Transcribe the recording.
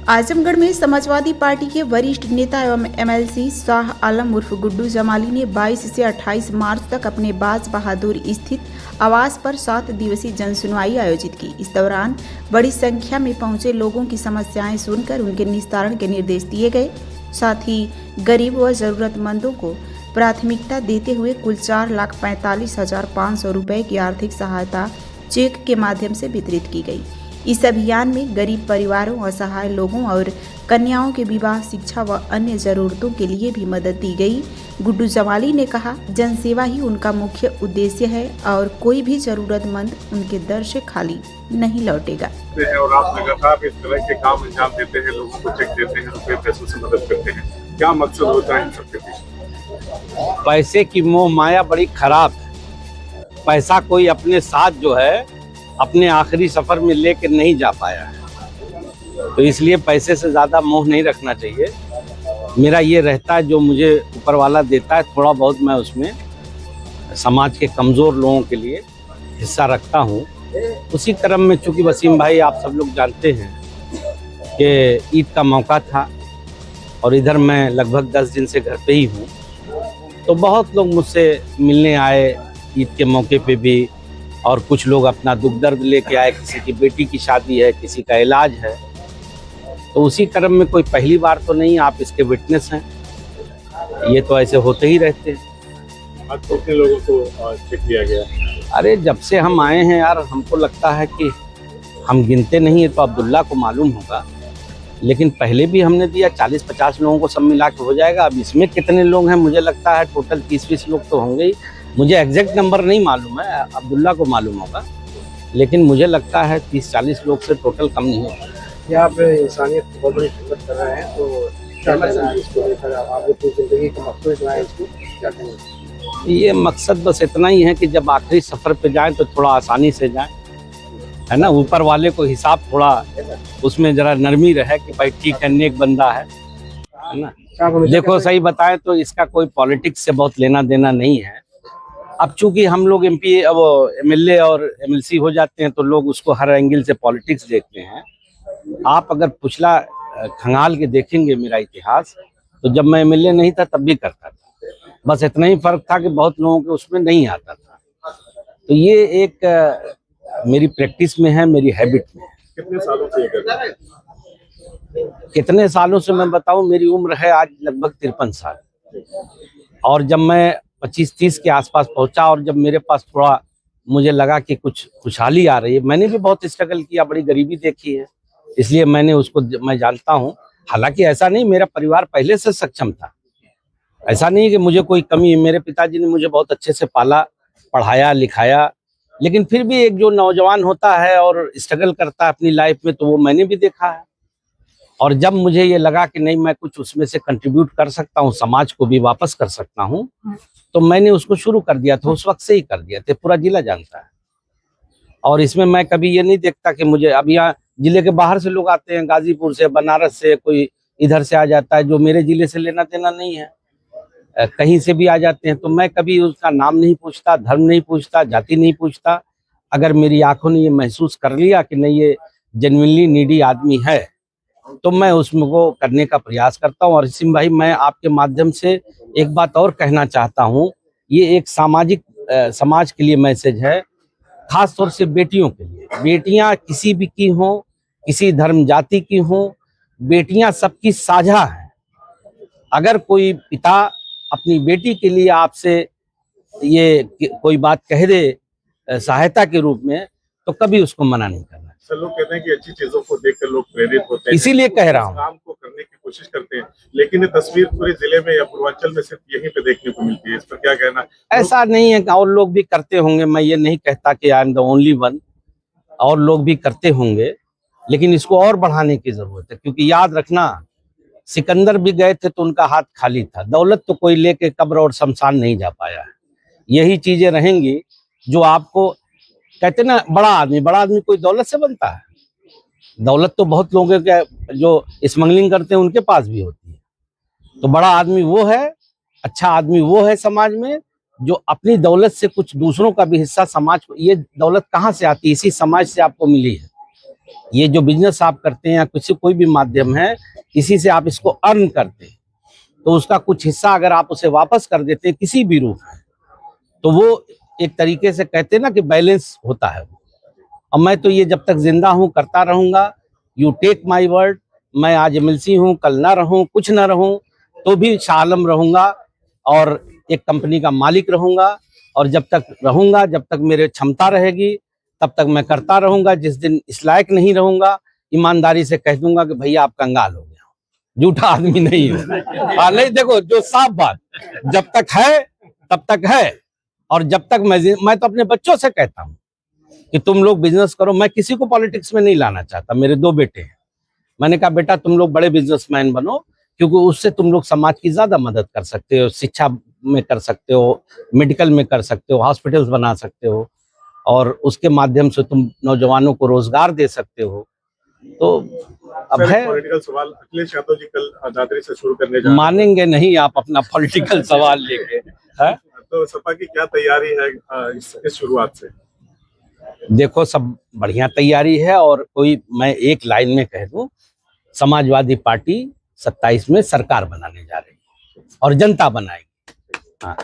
आजमगढ़ में समाजवादी पार्टी के वरिष्ठ नेता एवं एमएलसी शाह आलम उर्फ गुड्डू जमाली ने 22 से 28 मार्च तक अपने बाज बहादुर स्थित आवास पर 7 दिवसीय जनसुनवाई आयोजित की। इस दौरान बड़ी संख्या में पहुंचे लोगों की समस्याएं सुनकर उनके निस्तारण के निर्देश दिए गए। साथ ही गरीब व जरूरतमंदों को प्राथमिकता देते हुए कुल 4,45,500 रुपये की आर्थिक सहायता चेक के माध्यम से वितरित की गई। इस अभियान में गरीब परिवारों, असहाय लोगों और कन्याओं के विवाह, शिक्षा व अन्य जरूरतों के लिए भी मदद दी गई। गुड्डू जमाली ने कहा, जनसेवा ही उनका मुख्य उद्देश्य है और कोई भी जरूरतमंद उनके दर से खाली नहीं लौटेगा। और आप लगातार इस तरह के काम अंजाम देते हैं, लोगों को चेक देते हैं, रुपए पैसों से मदद करते हैं, क्या मकसद होता है इन सबके पीछे? पैसे की मोह माया बड़ी खराब है। पैसा कोई अपने साथ जो है अपने आखिरी सफर में लेकर नहीं जा पाया है, तो इसलिए पैसे से ज़्यादा मोह नहीं रखना चाहिए। मेरा ये रहता है जो मुझे ऊपर वाला देता है थोड़ा बहुत मैं उसमें समाज के कमज़ोर लोगों के लिए हिस्सा रखता हूँ। उसी क्रम में चूँकि वसीम भाई आप सब लोग जानते हैं कि ईद का मौका था और इधर मैं लगभग 10 दिन से घर पे ही हूँ, तो बहुत लोग मुझसे मिलने आए ईद के मौके पे भी, और कुछ लोग अपना दुख दर्द लेके आए। किसी की बेटी की शादी है, किसी का इलाज है, तो उसी क्रम में कोई पहली बार तो नहीं, आप इसके विटनेस हैं। ये तो ऐसे होते ही रहते हैं। आज कितने लोगों को चेक दिया गया? अरे जब से हम आए हैं यार, हमको लगता है कि हम गिनते नहीं है तो अब्दुल्ला को मालूम होगा, लेकिन पहले भी हमने दिया 40-50 लोगों को सब मिला के हो जाएगा। अब इसमें कितने लोग हैं, मुझे लगता है टोटल 30-20 लोग तो होंगे ही। मुझे एग्जैक्ट नंबर नहीं मालूम है, अब्दुल्ला को मालूम होगा, लेकिन मुझे लगता है 30-40 लोग से टोटल कम नहीं होगा। क्या आप इंसानियत की बहुत बड़ी खिदमत कर रहे हैं, तो क्या कहना है इसको लेकर? आप अपनी जिंदगी का मकसद जो है इसको क्या कहेंगे? ये मकसद बस इतना ही है कि जब आखिरी सफ़र पे जाएं तो थोड़ा आसानी से जाएं, है ना। ऊपर वाले को हिसाब थोड़ा उसमें ज़रा नरमी रहे कि भाई ठीक है, नेक बंदा है ना। देखो सही बताएं तो इसका कोई पॉलिटिक्स से बहुत लेना देना नहीं है। अब चूंकि हम लोग एमपी वो एमएलए और एमएलसी हो जाते हैं तो लोग उसको हर एंगल से पॉलिटिक्स देखते हैं। आप अगर पिछला खंगाल के देखेंगे मेरा इतिहास, तो जब मैं एमएलए नहीं था तब भी करता था, बस इतना ही फर्क था कि बहुत लोगों के उसमें नहीं आता था। तो ये एक मेरी प्रैक्टिस में है, मेरी हैबिट में है। कितने सालों से ये कर रहे हैं? कितने सालों से मैं बताऊं, मेरी उम्र है आज लगभग 53 साल, और जब मैं 25-30 के आसपास पहुंचा और जब मेरे पास थोड़ा मुझे लगा कि कुछ खुशहाली आ रही है, मैंने भी बहुत स्ट्रगल किया, बड़ी गरीबी देखी है, इसलिए मैंने उसको मैं जानता हूं। हालांकि ऐसा नहीं, मेरा परिवार पहले से सक्षम था, ऐसा नहीं कि मुझे कोई कमी है। मेरे पिताजी ने मुझे बहुत अच्छे से पाला, पढ़ाया, लिखाया, लेकिन फिर भी एक जो नौजवान होता है और स्ट्रगल करता है अपनी लाइफ में, तो वो मैंने भी देखा है। और जब मुझे ये लगा कि नहीं, मैं कुछ उसमें से कंट्रीब्यूट कर सकता हूँ, समाज को भी वापस कर सकता हूँ, तो मैंने उसको शुरू कर दिया था। उस वक्त से ही कर दिया था, पूरा जिला जानता है। और इसमें मैं कभी ये नहीं देखता कि मुझे, अब यहाँ जिले के बाहर से लोग आते हैं, गाजीपुर से, बनारस से, कोई इधर से आ जाता है जो मेरे जिले से लेना देना नहीं है, कहीं से भी आ जाते हैं, तो मैं कभी उसका नाम नहीं पूछता, धर्म नहीं पूछता, जाति नहीं पूछता। अगर मेरी आंखों ने ये महसूस कर लिया कि नहीं ये जेन्युइनली नीडी आदमी है, तो मैं उसमें को करने का प्रयास करता हूँ। और वसीम भाई, मैं आपके माध्यम से एक बात और कहना चाहता हूँ, ये एक सामाजिक समाज के लिए मैसेज है, खास तौर से बेटियों के लिए। बेटियां किसी भी की हों, किसी धर्म जाति की हों, बेटियां सबकी साझा हैं। अगर कोई पिता अपनी बेटी के लिए आपसे ये कोई बात कह दे सहायता के रूप में, तो कभी उसको मना नहीं करना। सर, लोग कहते हैं कि अच्छी चीजों को देखकर लोग प्रेरित होते हैं, इसीलिए कह रहा हूँ, काम को करने की कोशिश करते हैं, लेकिन ये तस्वीर पूरे जिले में या पूर्वांचल में सिर्फ यहीं पे देखने को मिलती है। इस पर क्या कहना? ऐसा नहीं है, और लोग भी करते होंगे, मैं ये नहीं कहता कि I am the only one, और लोग भी करते होंगे, लेकिन इसको और बढ़ाने की जरूरत है। क्योंकि याद रखना, सिकंदर भी गए थे तो उनका हाथ खाली था, दौलत तो कोई लेके कब्र और शमशान नहीं जा पाया है। यही चीजें रहेंगी जो आपको कहते ना, बड़ा आदमी कोई दौलत से बनता है? दौलत तो बहुत लोगों के जो स्मगलिंग करते हैं उनके पास भी होती है। तो बड़ा आदमी वो है, अच्छा आदमी वो है समाज में जो अपनी दौलत से कुछ दूसरों का भी हिस्सा समाज को, ये दौलत कहाँ से आती है? इसी समाज से आपको मिली है। ये जो बिजनेस आप करते हैं या किसी कोई भी माध्यम है, इसी से आप इसको अर्न करते हैं, तो उसका कुछ हिस्सा अगर आप उसे वापस कर देते हैं किसी भी रूप में, तो वो एक तरीके से कहते हैं ना कि बैलेंस होता है। और मैं तो ये जब तक जिंदा हूँ करता रहूंगा। You take my word. मैं आज एमएलसी हूँ, कल ना रहूं, कुछ ना रहूं, तो भी शाह आलम रहूंगा और एक कंपनी का मालिक रहूंगा। और जब तक रहूंगा, जब तक मेरे क्षमता रहेगी, तब तक मैं करता रहूंगा। जिस दिन इस लायक नहीं रहूंगा, ईमानदारी से कह दूंगा कि भैया आप कंगाल हो गया, झूठा आदमी नहीं हो। नहीं, देखो जो साफ बात, जब तक है तब तक है। और जब तक मैं तो अपने बच्चों से कहता हूँ कि तुम लोग बिजनेस करो। मैं किसी को पॉलिटिक्स में नहीं लाना चाहता। मेरे 2 बेटे हैं। मैंने कहा बेटा तुम लोग बड़े बिजनेसमैन बनो, क्योंकि उससे तुम लोग समाज की ज्यादा मदद कर सकते हो, शिक्षा में कर सकते हो, मेडिकल में कर सकते हो, हॉस्पिटल्स बना सकते हो, और उसके माध्यम से तुम नौजवानों को रोजगार दे सकते हो। तो अब है पॉलिटिकल सवाल, अखिलेश यादव जी कल दादरी से शुरू करने जा रहे हैं। मानेंगे नहीं आप अपना पॉलिटिकल सवाल लेके, है? तो सपा की क्या तैयारी है इस शुरुआत से? देखो सब बढ़िया तैयारी है। और कोई मैं एक लाइन में कह दूं, समाजवादी पार्टी 27 में सरकार बनाने जा रही है और जनता बनाएगी। हाँ।